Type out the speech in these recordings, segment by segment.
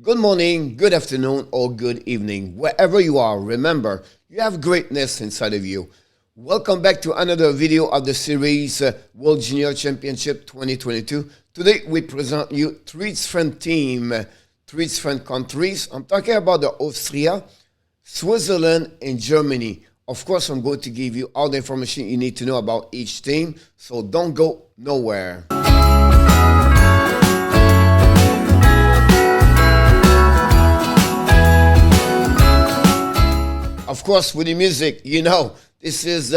Good morning, good afternoon, or good evening. Wherever you are, remember, you have greatness inside of you. Welcome back to another video of the series World Junior Championship 2022. Today, we present you three different teams, three different countries. I'm talking about the Austria, Switzerland, and Germany. Of course, I'm going to give you all the information you need to know about each team, so don't go nowhere. Of course, with the music, you know, this is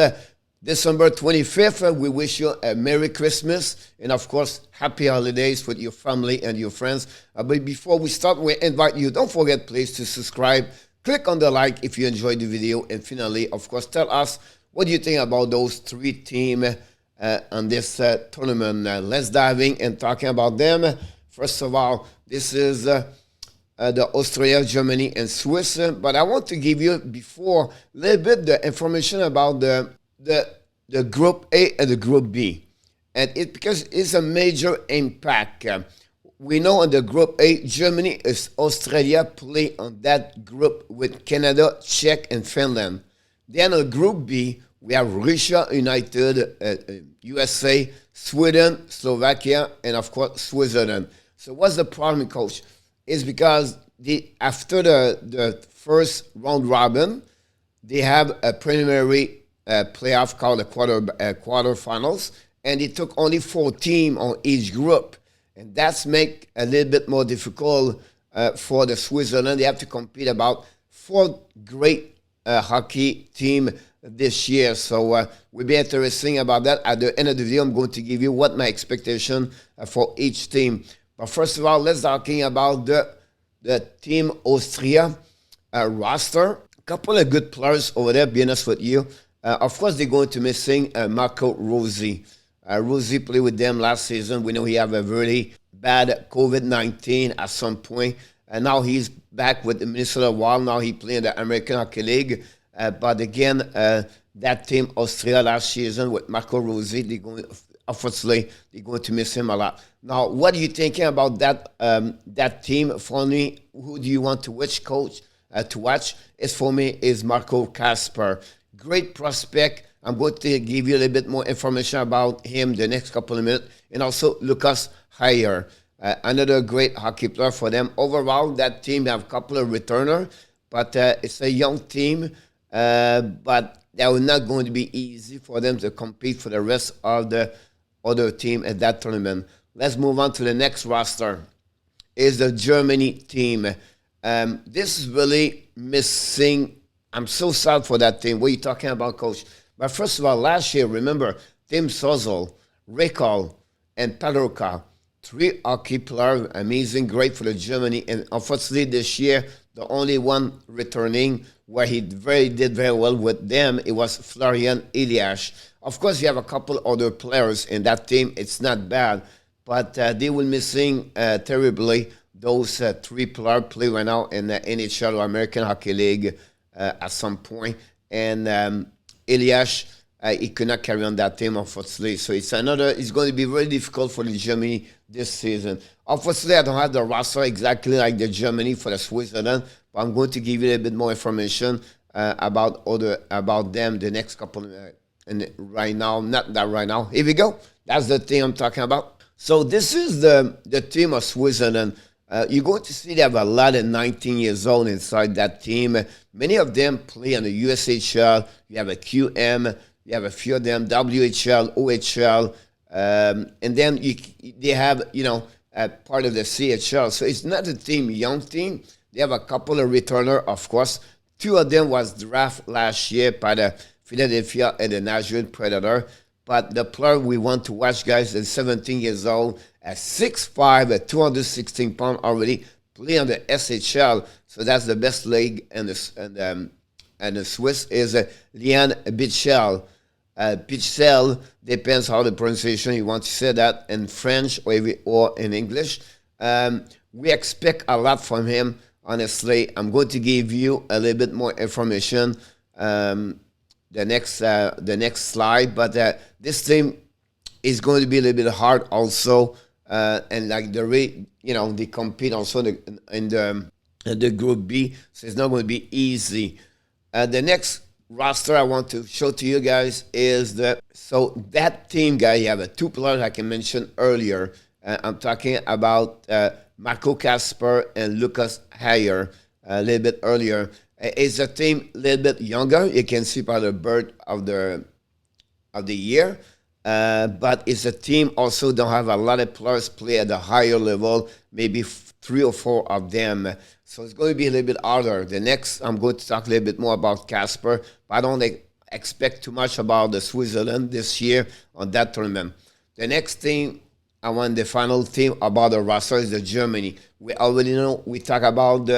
December 25th. We wish you a Merry Christmas and, of course, Happy Holidays with your family and your friends. But before we start, we invite you, don't forget, please, to subscribe. Click on the like if you enjoyed the video. And finally, of course, tell us what do you think about those three teams on this tournament. Let's dive in and talking about them. First of all, this is the Austria, Germany, and Swiss. But I want to give you before a little bit the information about the Group A and the Group B. And because it's a major impact. We know in the Group A, Germany is Australia play on that group with Canada, Czech, and Finland. Then in Group B, we have Russia, United, USA, Sweden, Slovakia, and of course, Switzerland. So what's the problem, Coach? Is because after the first round robin, they have a preliminary playoff called the quarterfinals, and it took only 4 teams on each group, and that's make a little bit more difficult for the Switzerland. They have to compete about 4 great hockey team this year, so we'll be interesting about that. At the end of the video, I'm going to give you what my expectation for each team. But first of all, let's talking about the team Austria roster. A couple of good players over there, be honest with you. Of course, they're going to missing Marco Rossi. Rossi played with them last season. We know he have a very bad COVID-19 at some point. And now he's back with the Minnesota Wild. Now he playing the American Hockey League. But again, that team Austria last season with Marco Rossi, obviously, they're going to miss him a lot. Now, what are you thinking about that team? For me, who do you want to which coach to watch? For me, is Marco Casper. Great prospect. I'm going to give you a little bit more information about him the next couple of minutes. And also, Lucas Heyer, another great hockey player for them. Overall, that team have a couple of returners, but it's a young team. But that was not going to be easy for them to compete for the rest of the other team at that tournament. Let's move on to the next roster. Is the Germany team. This is really missing. I'm so sad for that team. What are you talking about, Coach? But first of all, last year, remember, Tim Sozel, Rekal, and Paderka, 3 hockey players, amazing, great for the Germany. And unfortunately, this year, the only one returning where he did very well with them, it was Florian Elias. Of course, you have a couple other players in that team. It's not bad, but they were missing terribly. Those 3 players play right now in the NHL or American Hockey League at some point. And Elias, he could not carry on that team, unfortunately. So it's going to be very difficult for the Germany this season. Unfortunately, I don't have the roster exactly like the Germany for the Switzerland, but I'm going to give you a little bit more information about them the next couple of minutes. And right now, not that right now. Here we go. That's the thing I'm talking about. So this is the team of Switzerland. You're going to see they have a lot of 19 years old inside that team. Many of them play on the USHL. You have a QM. You have a few of them, WHL, OHL. And then they have, part of the CHL. So it's not a young team. They have a couple of returners, of course. 2 of them was drafted last year by the Philadelphia and the Nashville Predator. But the player we want to watch, guys, is 17 years old, at 6'5", at 216 pounds already, play on the SHL. So that's the best league, and the Swiss is Lian Bichel. Bichel, depends how the pronunciation you want to say that in French or in English. We expect a lot from him, honestly. I'm going to give you a little bit more information the next slide, but this team is going to be a little bit hard also and like they compete also in the Group B, so it's not going to be easy. The next roster I want to show to you guys is that team, guys. You have two players I can mention earlier. I'm talking about Marco Casper and Lucas Hayer a little bit earlier. It's a team a little bit younger. You can see by the birth of the year. But it's a team also don't have a lot of players play at a higher level, maybe 3 or 4 of them. So it's going to be a little bit harder. The next, I'm going to talk a little bit more about Casper, but I don't expect too much about the Switzerland this year on that tournament. The next thing, I want the final thing about the roster is the Germany. We already know, we talk about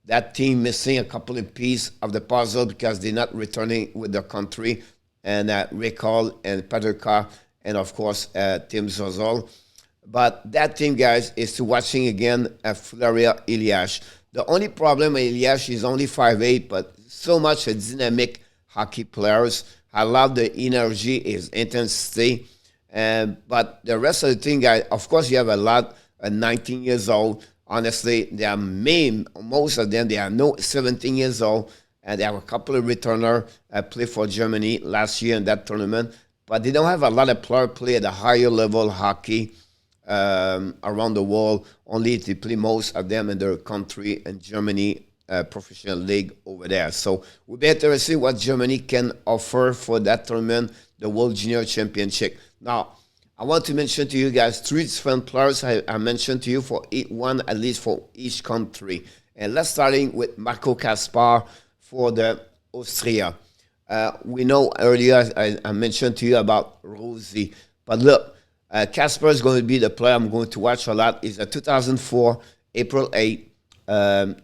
that team missing a couple of pieces of the puzzle because they're not returning with their country, and Recall and Paterka, and of course Tim Zozol. But that team, guys, is to watching again Fleury Elias. The only problem with Elias is only 5'8", but so much a dynamic hockey players. I love the energy, his intensity. But the rest of the thing, guys, of course, you have a lot 19 years old. Honestly, they are most of them, they are 17 years old. And they have a couple of returners play for Germany last year in that tournament. But they don't have a lot of players play at a higher level hockey around the world. Only they play most of them in their country and Germany professional league over there. So we better see what Germany can offer for that tournament, the World Junior Championship. Now, I want to mention to you guys 3 different players I mentioned to you for one at least for each country. And let's starting with Marco Caspar for the Austria. We know earlier I mentioned to you about Rosie. But look, Casper is going to be the player I'm going to watch a lot. He's a 2004, April 8.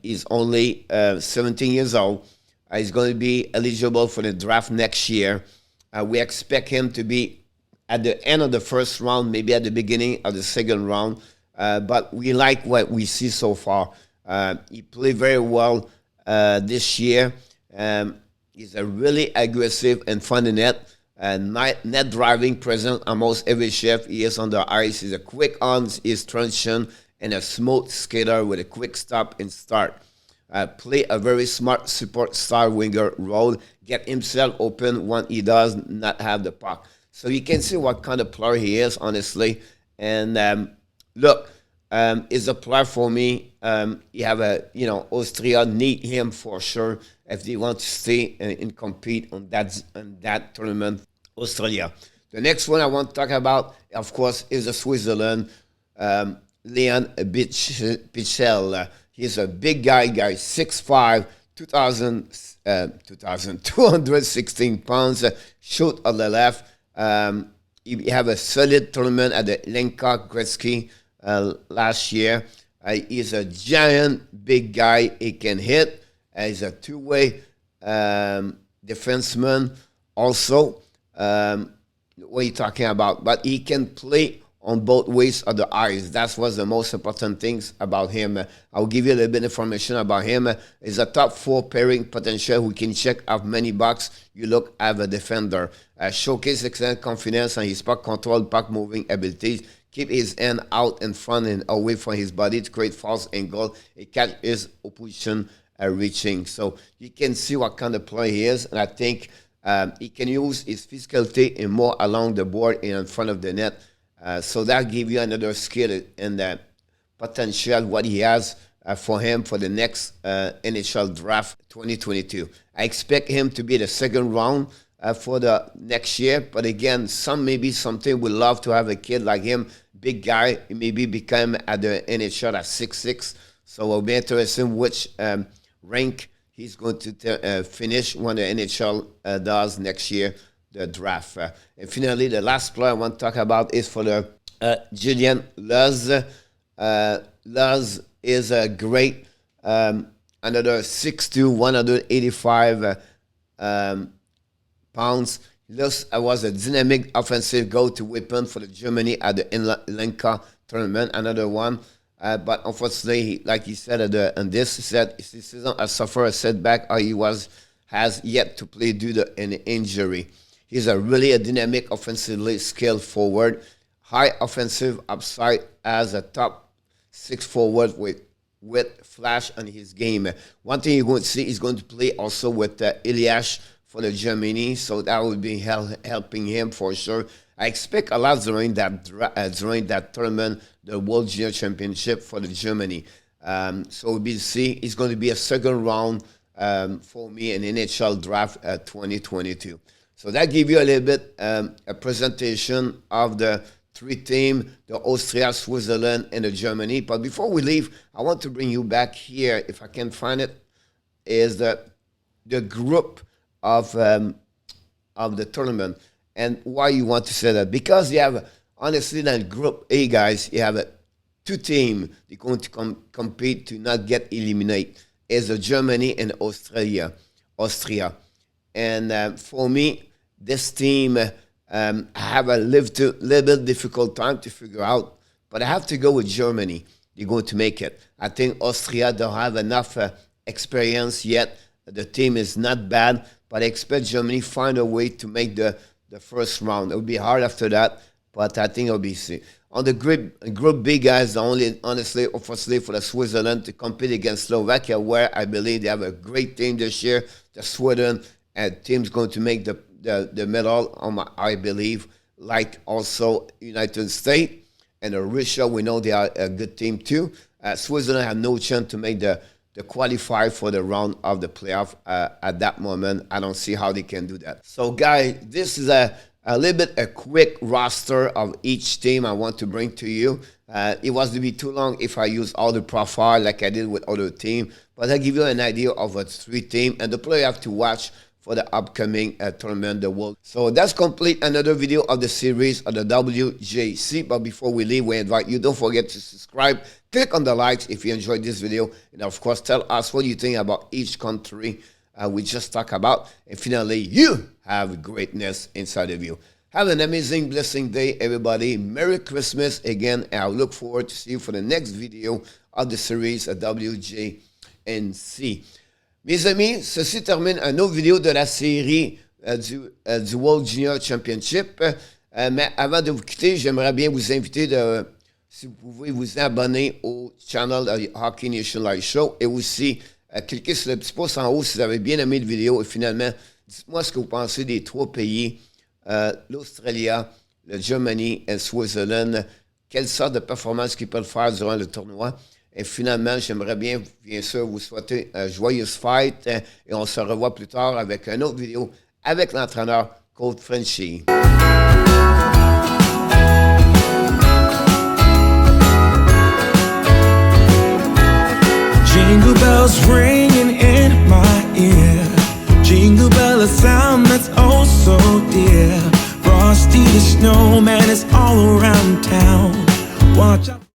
He's only 17 years old. He's going to be eligible for the draft next year. We expect him to be at the end of the first round, maybe at the beginning of the second round. But we like what we see so far. He played very well this year. He's a really aggressive and fun in net driving presence almost every shift. He is on the ice. He's a quick on his transition and a smooth skater with a quick stop and start. Play a very smart support star winger role. Get himself open when he does not have the puck. So you can see what kind of player he is, honestly. And look, is a player for me. You have Austria need him for sure if they want to stay and compete on that tournament, Australia. The next one I want to talk about, of course, is the Switzerland. Leon Pichel. He's a big guy, 6'5", 216 pounds, shoot on the left. He have a solid tournament at the Lenka Gretzky last year. He's a giant, big guy. He can hit. He's a two-way defenseman also. What are you talking about? But he can play on both ways of the ice. That's what's the most important things about him. I'll give you a little bit of information about him. He's a top 4 pairing potential who can check off many boxes. You look at a defender. Showcase excellent confidence on his puck control, puck moving abilities. Keep his hand out in front and away from his body to create false angle. He catch his opposition reaching. So you can see what kind of player he is. And I think he can use his physicality and more along the board and in front of the net. So that gives you another skill and the potential what he has for him for the next NHL draft 2022. I expect him to be the second round for the next year. But again, maybe something would love to have a kid like him, big guy, maybe become at the NHL at 6'6". So we'll be interested in which rank he's going to finish when the NHL does next year, the draft. And finally, the last player I want to talk about is for the Julian Luz. Luz is a great, another 6'2", 185 pounds. Luz was a dynamic offensive go-to weapon for the Germany at the Lenka tournament, another one. But unfortunately, like he said in this, he said his season has suffered a setback. Has yet to play due to an injury. He's a really dynamic, offensively skilled forward, high offensive upside as a top 6 forward with flash on his game. One thing you're going to see, he's going to play also with Elias for the Germany, so that will be helping him for sure. I expect a lot during that tournament, the World Junior Championship for the Germany. So we'll see. It's going to be a second round for me in NHL draft 2022. So that gives you a little bit a presentation of the 3 teams, the Austria, Switzerland, and the Germany. But before we leave, I want to bring you back here, if I can find it, is the group of the tournament. And why you want to say that? Because you have, honestly, that Group A, guys, you have 2 teams they're going to compete to not get eliminated. Is Germany and Austria. And for me, this team have a little bit difficult time to figure out. But I have to go with Germany. They're going to make it. I think Austria don't have enough experience yet. The team is not bad, but I expect Germany find a way to make the first round. It will be hard after that, but I think it'll be see. On the Group B, guys, honestly, for the Switzerland to compete against Slovakia, where I believe they have a great team this year. The Sweden team's going to make the medal, I believe, like also United States. And Russia, we know they are a good team too. Switzerland have no chance to make the qualify for the round of the playoff at that moment. I don't see how they can do that. So, guys, this is a little bit a quick roster of each team I want to bring to you. It was to be too long if I use all the profile like I did with other teams, but I give you an idea of a 3 team and the player you have to watch for the upcoming tournament, the World. So that's complete another video of the series of the WJC. But before we leave, we invite you, don't forget to subscribe, click on the likes if you enjoyed this video, and of course tell us what you think about each country we just talked about. And finally, you have greatness inside of you. Have an amazing, blessing day, everybody. Merry Christmas again, and I look forward to see you for the next video of the series of WJNC. Mes amis, ceci termine une autre vidéo de la série du World Junior Championship. Mais avant de vous quitter, j'aimerais bien vous inviter, si vous pouvez, vous abonner au channel de Hockey Nation Live Show et aussi cliquez sur le petit pouce en haut si vous avez bien aimé la vidéo. Et finalement, dites-moi ce que vous pensez des 3 pays, l'Australie, le Germany et le Switzerland. Quelle sorte de performance qu'ils peuvent faire durant le tournoi. Et finalement, j'aimerais bien sûr, vous souhaiter joyeuse fête et on se revoit plus tard avec une autre vidéo avec l'entraîneur Coach FRENCHY. Jingle bells ringing in my ear. Jingle bell, a sound that's oh so dear. Frosty the snowman is all around town. Watch out.